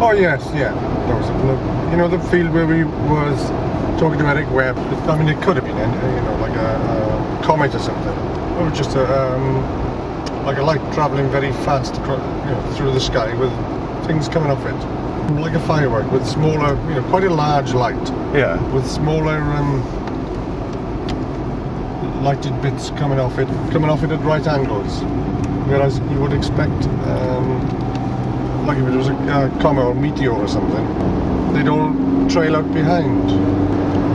Oh yes, yeah. There was the field where we was talking to Eric Webb. I mean, it could have been, like a comet or something. Or just like a light travelling very fast through the sky with things coming off it, like a firework with smaller, quite a large light. Yeah. With smaller lighted bits coming off it at right angles, whereas you would expect. Like if it was a comet or meteor or something, they'd all trail out behind. It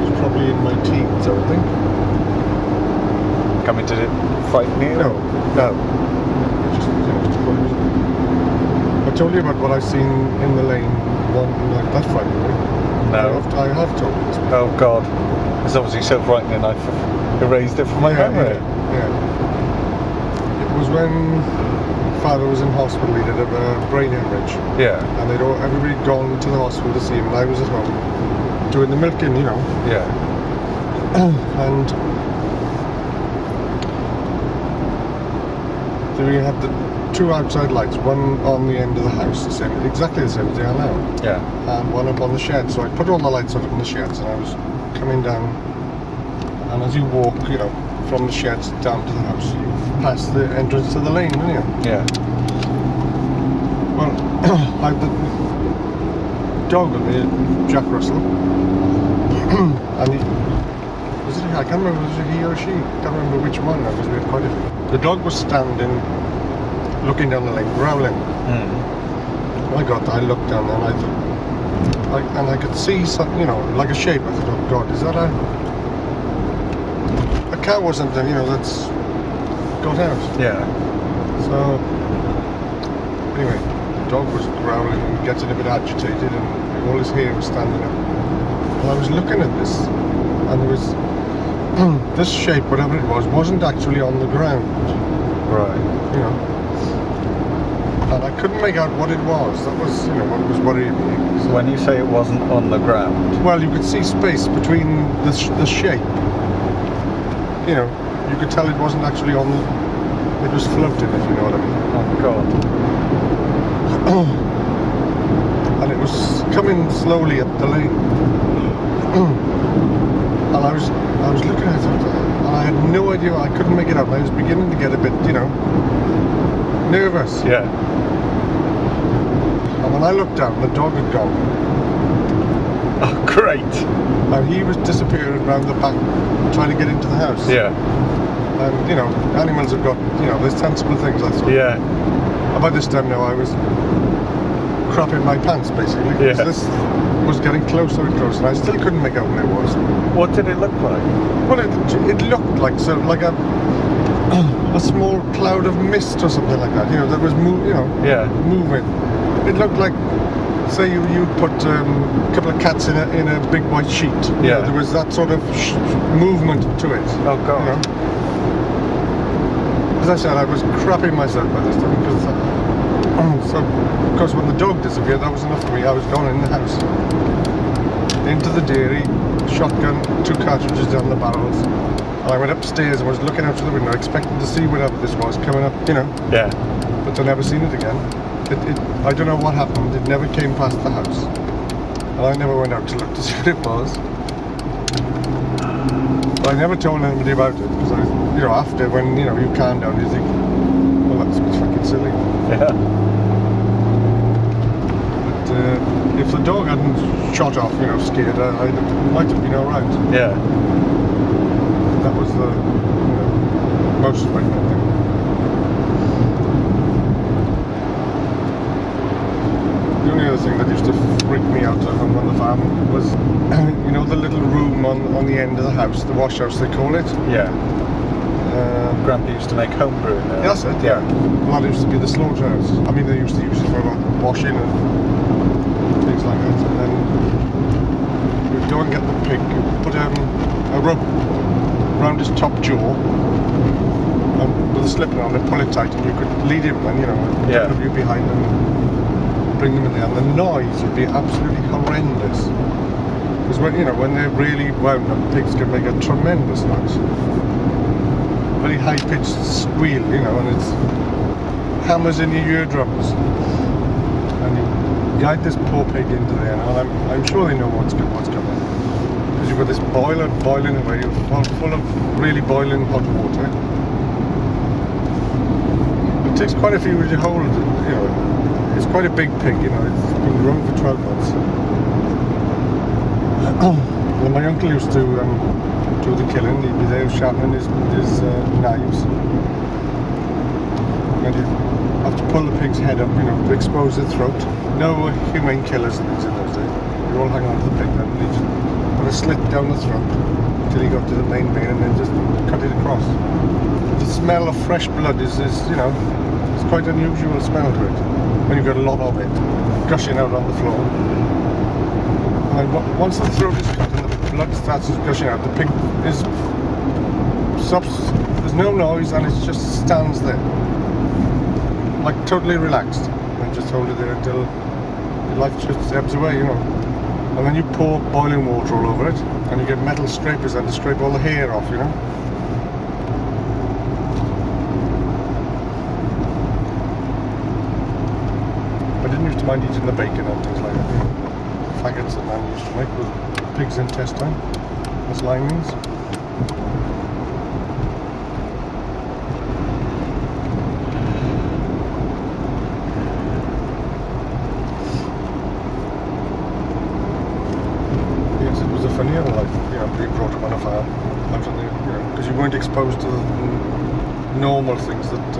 was probably in my teens, I would think. Coming to frighten you? No. Just I told you about what I've seen in the lane. One like that frightening me. No. I have told you this before. Oh God, it's obviously so frightening. I've erased it from my memory. Yeah. It was when Father was in hospital. He had a brain hemorrhage. Yeah. And everybody had gone to the hospital to see him, and I was at home doing the milking, Yeah. And we had the two outside lights, one on the end of the house, exactly the same as they are now. Yeah. And one up on the shed. So I put all the lights up in the sheds, and I was coming down. And as you walk, from the sheds down to the house, you pass the entrance to the lane, don't you? Yeah. Well, I had the dog with me, Jack Russell, and I can't remember, was it he or she? I can't remember which one, because we had quite a few. The dog was standing, looking down the lane, growling. I got there, I looked down there, and I thought, I could see something, like a shape. I thought, oh God, is that a cow or something, that's got out? Yeah. So, anyway, the dog was growling and getting a bit agitated, and all his hair was standing up. And I was looking at this, and there was this shape, whatever it was, wasn't actually on the ground. Right. And I couldn't make out what it was. That was, what was worrying me. So when you say it wasn't on the ground? Well, you could see space between the shape. You could tell it wasn't actually on the... It was floating, if you know what I mean. Oh God. And it was coming slowly up the lane. And I was looking at it, and I had no idea. I couldn't make it out. I was beginning to get a bit, nervous. Yeah. And when I looked down, the dog had gone. Oh, great. And he was disappearing around the back, trying to get into the house. Yeah. And, animals have got, there's sensible things, that's all. Yeah. And by this time now, I was crapping my pants, basically. Yeah. This was getting closer and closer, and I still couldn't make out what it was. What did it look like? Well, it looked like like a small cloud of mist or something like that. That was moving. It looked like, say you put a couple of cats in a big white sheet. Yeah. There was that sort of movement to it. Oh God. As I said, I was crapping myself by this time because of course when the dog disappeared, that was enough for me. I was gone in the house, into the dairy, shotgun, 2 cartridges down the barrels, and I went upstairs and was looking out through the window, expecting to see whatever this was coming up, Yeah. But I never seen it again. I don't know what happened. It never came past the house, and I never went out to look to see what it was. But I never told anybody about it because after when you calm down, you think, well, that's a bit fucking silly. Yeah. But if the dog hadn't shot off, scared, I might have been alright. Yeah. That was the most frightening thing. The only other thing that used to freak me out at home on the farm was, the little room on the end of the house, the wash house they call it. Yeah. Grandpa used to make homebrew in there. That's it, yeah. Well, that used to be the slaughterhouse. I mean, they used to use it for washing and things like that. And then we'd go and get the pig, put a rope around his top jaw, and with a slipper on it, pull it tight, and you could lead him, and you behind them, and bring them in there. And the noise would be absolutely horrendous. Because when they're really wound up, pigs can make a tremendous noise. Very high-pitched squeal, and it's hammers in your eardrums. And guide this poor pig into there, and I'm sure they know what's coming. Because you've got this boiler boiling away, full of really boiling hot water. It takes quite a few to hold, you know. It's quite a big pig, you know. It's been growing for 12 months. Well, my uncle used to do the killing. He'd be there sharpening his knives. And you'd have to pull the pig's head up, you know, to expose the throat. No humane killers and things in those days. You'd all hang on to the pig then, and he'd just put a slit down the throat until he got to the main vein and then just cut it across. The smell of fresh blood is you know, it's quite unusual smell to it when you've got a lot of it gushing out on the floor. And once the throat is cut and the blood starts gushing out, the pig stops, there's no noise, and it just stands there, like totally relaxed, and just hold it there until your life just ebbs away, you know. And then you pour boiling water all over it, and you get metal scrapers and to scrape all the hair off, you know. I didn't used to mind eating the bacon and things like that, you know. Faggots that man used to make with pig's intestine as linings. Yes, it was a funnier life, you know, being brought up on a farm, out on the, you know, because you weren't exposed to the normal things that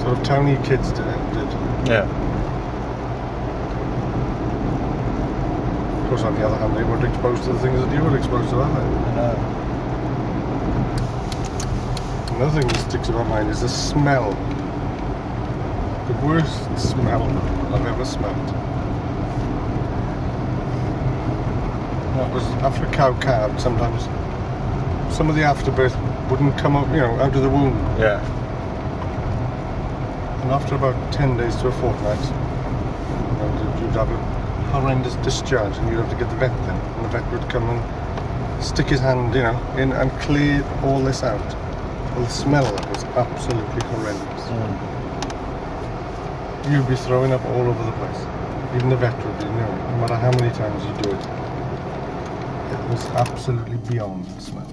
sort of towny kids did. Yeah. Of course, on the other hand, they weren't exposed to the things that you were exposed to, are they? No. Another thing that sticks in my mind is the smell. The worst smell I've ever smelled. That was after a cow calved. Sometimes some of the afterbirth wouldn't come up, you know, out of the womb. Yeah. And after about 10 days to a fortnight, you know, you'd have a horrendous discharge, and you'd have to get the vet then, and the vet would come and stick his hand, you know, in and clear all this out. Well, the smell was absolutely horrendous. You'd be throwing up all over the place. Even the vet would be, you know, no matter how many times you do it. It was absolutely beyond the smell.